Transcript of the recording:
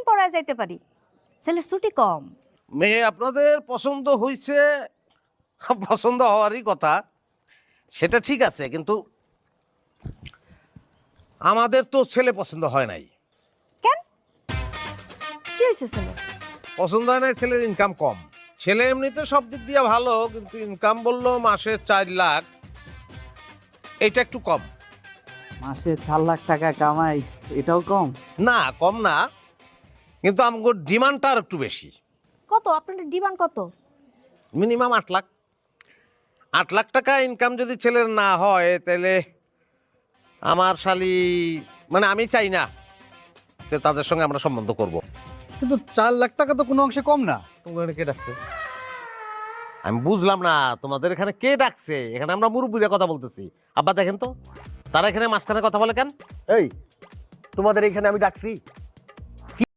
পড়ায় যাইতে পারি, ছেলের ছুটি কম। মেয়ে আপনাদের পছন্দ হয়েছে, পছন্দ হওয়ারই কথা, সেটা ঠিক আছে, কিন্তু আমাদের তো ছেলে পছন্দ হয় নাই। কেন, কি হয়েছে ছেলে? পছন্দ হয় নাই, ছেলের ইনকাম কম। ছেলে এমনিতে সব দিক দিয়ে ভালো, কিন্তু ইনকাম বললো মাসে 4 লাখ, এটা একটু কম। মাসে 4 লাখ টাকা কামাই, এটাও কম? না, কম না, কিন্তু আমগো ডিমান্ডটা আর একটু বেশি। কত আপনাদের ডিমান্ড কত? মিনিমাম 8 লাখ। 8 লাখ টাকা ইনকাম যদি ছেলের না হয়, তাহলে আমার শালি, মানে আমি চাই না যে তাদের সঙ্গে আমরা সম্বন্ধ করব। কিন্তু 4 লাখ টাকা তো কোনো অংশে কম না। তোমাদের কে ডাকছে? আমি বুঝলাম না তোমাদের এখানে কে ডাকছে। এখানে আমরা মুরব্বীরা কথা বলতেছি। আব্বা দেখেন তো, তারা এখানে মাঝখানে কথা বলে কেন? এই তোমাদের এইখানে আমি ডাকছি?